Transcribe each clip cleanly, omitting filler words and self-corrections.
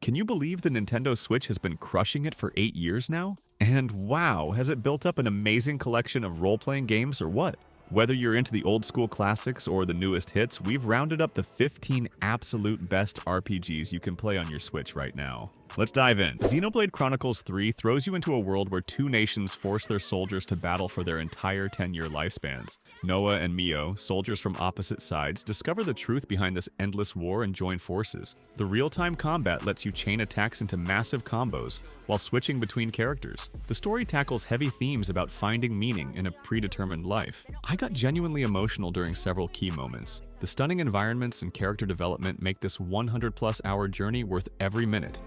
Can you believe the Nintendo Switch has been crushing it for 8 years now? And wow, has it built up an amazing collection of role-playing games or what? Whether you're into the old-school classics or the newest hits, we've rounded up the 15 absolute best RPGs you can play on your Switch right now. Let's dive in. Xenoblade Chronicles 3 throws you into a world where two nations force their soldiers to battle for their entire 10-year lifespans. Noah and Mio, soldiers from opposite sides, discover the truth behind this endless war and join forces. The real-time combat lets you chain attacks into massive combos while switching between characters. The story tackles heavy themes about finding meaning in a predetermined life. I got genuinely emotional during several key moments. The stunning environments and character development make this 100+ hour journey worth every minute.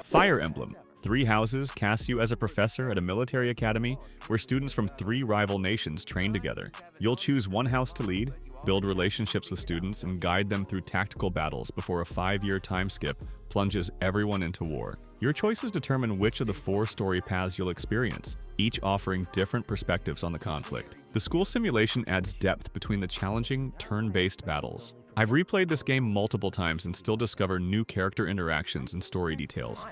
Fire Emblem. 3 houses cast you as a professor at a military academy where students from 3 rival nations train together. You'll choose one house to lead, build relationships with students, and guide them through tactical battles before a 5-year time skip plunges everyone into war. Your choices determine which of the 4 story paths you'll experience, each offering different perspectives on the conflict. The school simulation adds depth between the challenging, turn-based battles. I've replayed this game multiple times and still discover new character interactions and story details.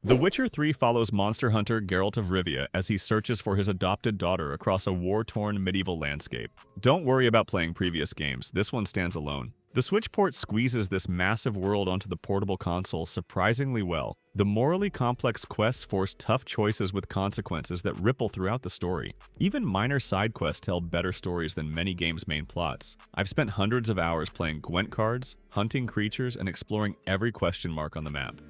The Witcher 3 follows monster hunter Geralt of Rivia as he searches for his adopted daughter across a war-torn medieval landscape. Don't worry about playing previous games, this one stands alone. The Switch port squeezes this massive world onto the portable console surprisingly well. The morally complex quests force tough choices with consequences that ripple throughout the story. Even minor side quests tell better stories than many games' main plots. I've spent hundreds of hours playing Gwent cards, hunting creatures, and exploring every question mark on the map.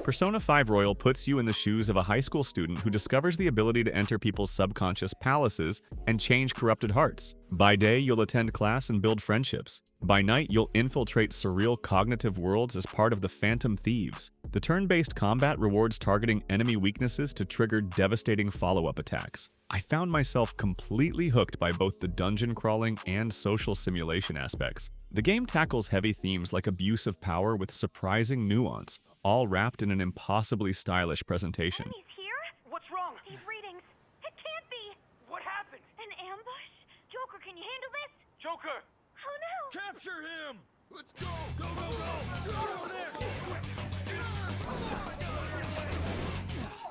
Persona 5 Royal puts you in the shoes of a high school student who discovers the ability to enter people's subconscious palaces and change corrupted hearts. By day, you'll attend class and build friendships. By night, you'll infiltrate surreal cognitive worlds as part of the Phantom Thieves. The turn-based combat rewards targeting enemy weaknesses to trigger devastating follow-up attacks. I found myself completely hooked by both the dungeon crawling and social simulation aspects. The game tackles heavy themes like abuse of power with surprising nuance, all wrapped in an impossibly stylish presentation. He's here? What's wrong? These readings. It can't be. What happened? An ambush? Joker, can you handle this? Joker! Oh no! Capture him! Let's go! Go, go, go! Go there!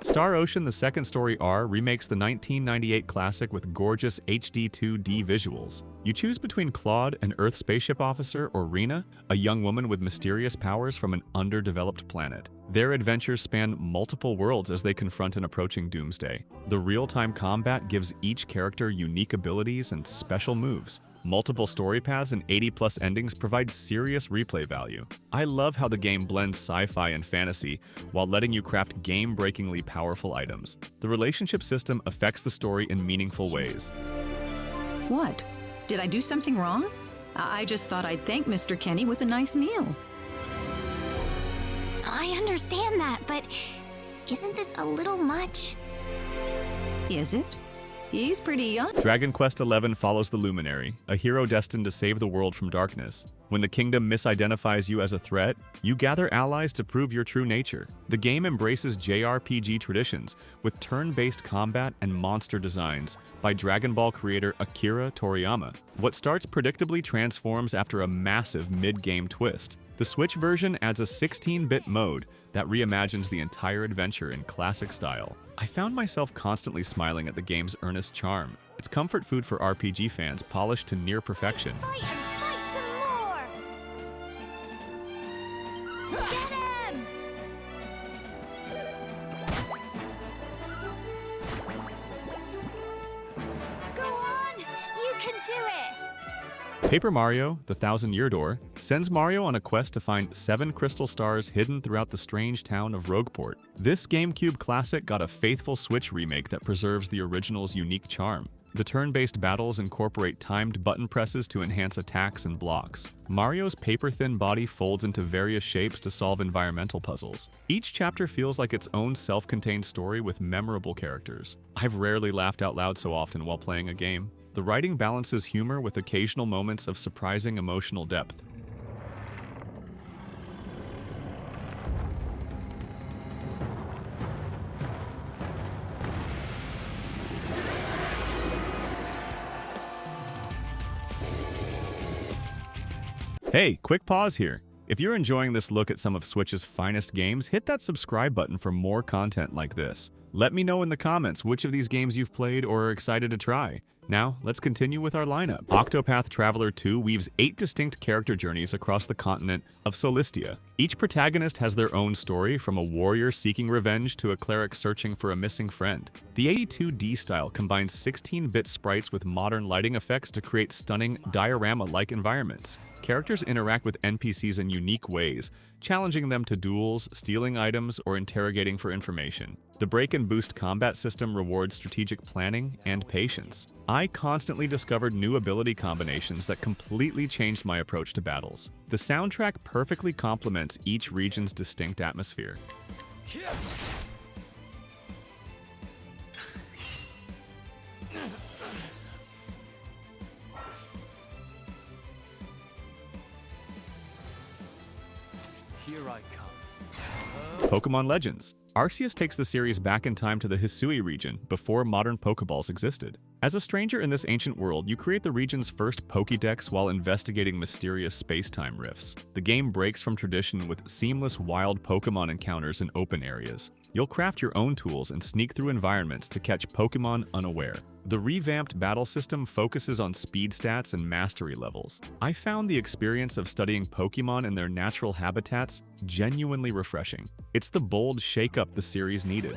Star Ocean: The Second Story R remakes the 1998 classic with gorgeous HD 2D visuals. You choose between Claude, an Earth spaceship officer, or Rena, a young woman with mysterious powers from an underdeveloped planet. Their adventures span multiple worlds as they confront an approaching doomsday. The real-time combat gives each character unique abilities and special moves. Multiple story paths and 80+ endings provide serious replay value. I love how the game blends sci-fi and fantasy while letting you craft game-breakingly powerful items. The relationship system affects the story in meaningful ways. What? Did I do something wrong? I just thought I'd thank Mr. Kenny with a nice meal. I understand that, but isn't this a little much? Is it? He's pretty young. Dragon Quest XI follows the Luminary, a hero destined to save the world from darkness. When the kingdom misidentifies you as a threat, you gather allies to prove your true nature. The game embraces JRPG traditions with turn-based combat and monster designs by Dragon Ball creator Akira Toriyama. What starts predictably transforms after a massive mid-game twist. The Switch version adds a 16-bit mode that reimagines the entire adventure in classic style. I found myself constantly smiling at the game's earnest charm. It's comfort food for RPG fans polished to near perfection. Fight and fight some more! Get him! Go on! You can do it! Paper Mario: The Thousand Year Door sends Mario on a quest to find 7 crystal stars hidden throughout the strange town of Rogueport. This GameCube classic got a faithful Switch remake that preserves the original's unique charm. The turn-based battles incorporate timed button presses to enhance attacks and blocks. Mario's paper-thin body folds into various shapes to solve environmental puzzles. Each chapter feels like its own self-contained story with memorable characters. I've rarely laughed out loud so often while playing a game. The writing balances humor with occasional moments of surprising emotional depth. Hey, quick pause here. If you're enjoying this look at some of Switch's finest games, hit that subscribe button for more content like this. Let me know in the comments which of these games you've played or are excited to try. Now, let's continue with our lineup. Octopath Traveler II weaves 8 distinct character journeys across the continent of Solistia. Each protagonist has their own story, from a warrior seeking revenge to a cleric searching for a missing friend. The 82D style combines 16-bit sprites with modern lighting effects to create stunning diorama-like environments. Characters interact with NPCs in unique ways, challenging them to duels, stealing items, or interrogating for information. The break and boost combat system rewards strategic planning and patience. I constantly discovered new ability combinations that completely changed my approach to battles. The soundtrack perfectly complements each region's distinct atmosphere. Here I come. Pokémon Legends. Arceus takes the series back in time to the Hisui region, before modern Pokeballs existed. As a stranger in this ancient world, you create the region's first Pokédex while investigating mysterious space-time rifts. The game breaks from tradition with seamless wild Pokémon encounters in open areas. You'll craft your own tools and sneak through environments to catch Pokémon unaware. The revamped battle system focuses on speed stats and mastery levels. I found the experience of studying Pokémon in their natural habitats genuinely refreshing. It's the bold shake-up the series needed.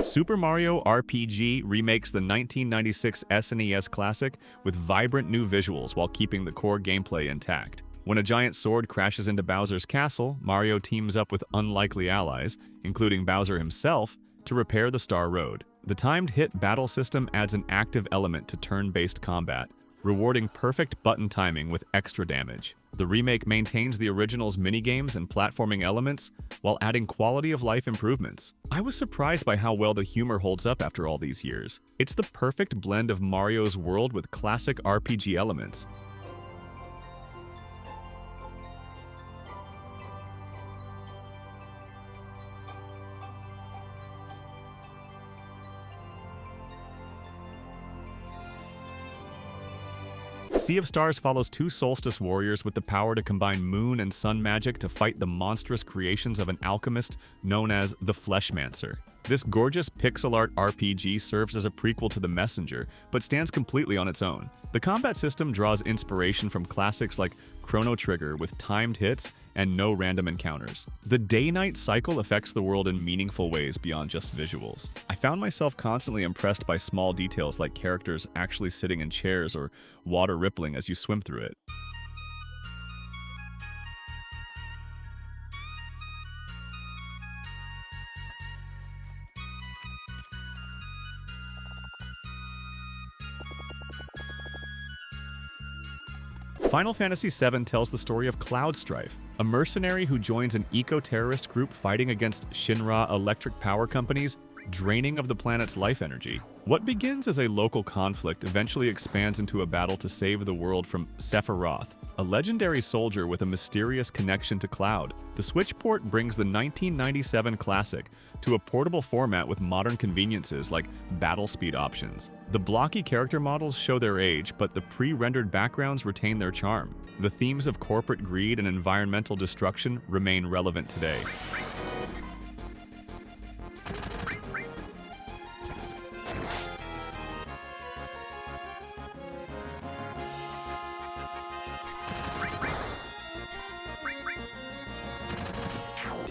Super Mario RPG remakes the 1996 SNES classic with vibrant new visuals while keeping the core gameplay intact. When a giant sword crashes into Bowser's castle, Mario teams up with unlikely allies, including Bowser himself, to repair the Star Road. The timed hit battle system adds an active element to turn-based combat, rewarding perfect button timing with extra damage. The remake maintains the original's minigames and platforming elements while adding quality-of-life improvements. I was surprised by how well the humor holds up after all these years. It's the perfect blend of Mario's world with classic RPG elements. Sea of Stars follows 2 Solstice warriors with the power to combine moon and sun magic to fight the monstrous creations of an alchemist known as the Fleshmancer. This gorgeous pixel art RPG serves as a prequel to The Messenger, but stands completely on its own. The combat system draws inspiration from classics like Chrono Trigger with timed hits and no random encounters. The day-night cycle affects the world in meaningful ways beyond just visuals. I found myself constantly impressed by small details like characters actually sitting in chairs or water rippling as you swim through it. Final Fantasy VII tells the story of Cloud Strife, a mercenary who joins an eco-terrorist group fighting against Shinra Electric Power Company's draining of the planet's life energy. What begins as a local conflict eventually expands into a battle to save the world from Sephiroth, a legendary soldier with a mysterious connection to Cloud. The Switch port brings the 1997 classic to a portable format with modern conveniences like battle speed options. The blocky character models show their age, but the pre-rendered backgrounds retain their charm. The themes of corporate greed and environmental destruction remain relevant today.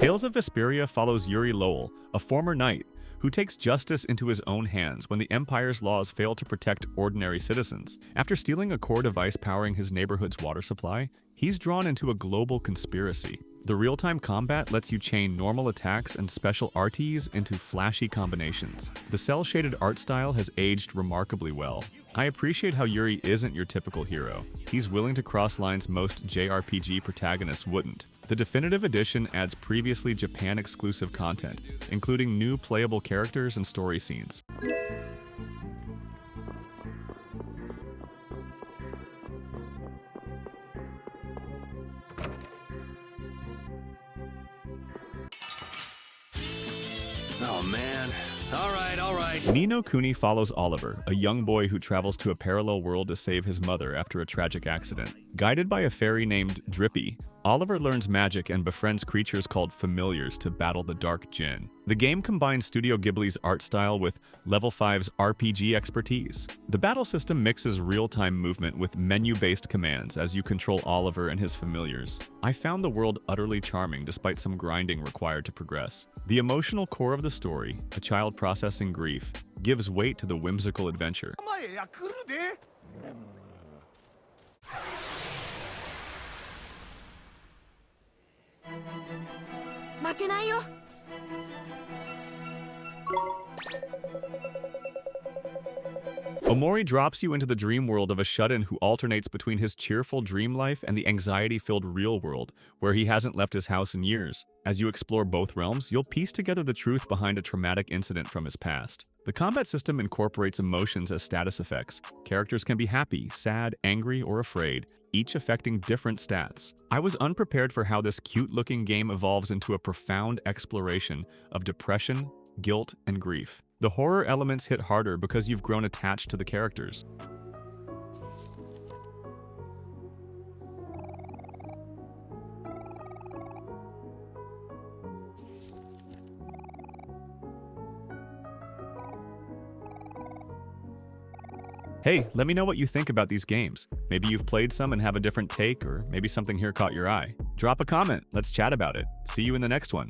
Tales of Vesperia follows Yuri Lowell, a former knight, who takes justice into his own hands when the Empire's laws fail to protect ordinary citizens. After stealing a core device powering his neighborhood's water supply, he's drawn into a global conspiracy. The real-time combat lets you chain normal attacks and special RTs into flashy combinations. The cel-shaded art style has aged remarkably well. I appreciate how Yuri isn't your typical hero. He's willing to cross lines most JRPG protagonists wouldn't. The definitive edition adds previously Japan-exclusive content, including new playable characters and story scenes. Oh man. All right. Ni no Kuni follows Oliver, a young boy who travels to a parallel world to save his mother after a tragic accident. Guided by a fairy named Drippy, Oliver learns magic and befriends creatures called familiars to battle the Dark Djinn. The game combines Studio Ghibli's art style with Level 5's RPG expertise. The battle system mixes real-time movement with menu-based commands as you control Oliver and his familiars. I found the world utterly charming despite some grinding required to progress. The emotional core of the story, a child processing grief, gives weight to the whimsical adventure. 前や来るで。負けないよ。Omori drops you into the dream world of a shut-in who alternates between his cheerful dream life and the anxiety-filled real world, where he hasn't left his house in years. As you explore both realms, you'll piece together the truth behind a traumatic incident from his past. The combat system incorporates emotions as status effects. Characters can be happy, sad, angry, or afraid, each affecting different stats. I was unprepared for how this cute-looking game evolves into a profound exploration of depression, guilt, and grief. The horror elements hit harder because you've grown attached to the characters. Hey, let me know what you think about these games. Maybe you've played some and have a different take, or maybe something here caught your eye. Drop a comment, let's chat about it. See you in the next one.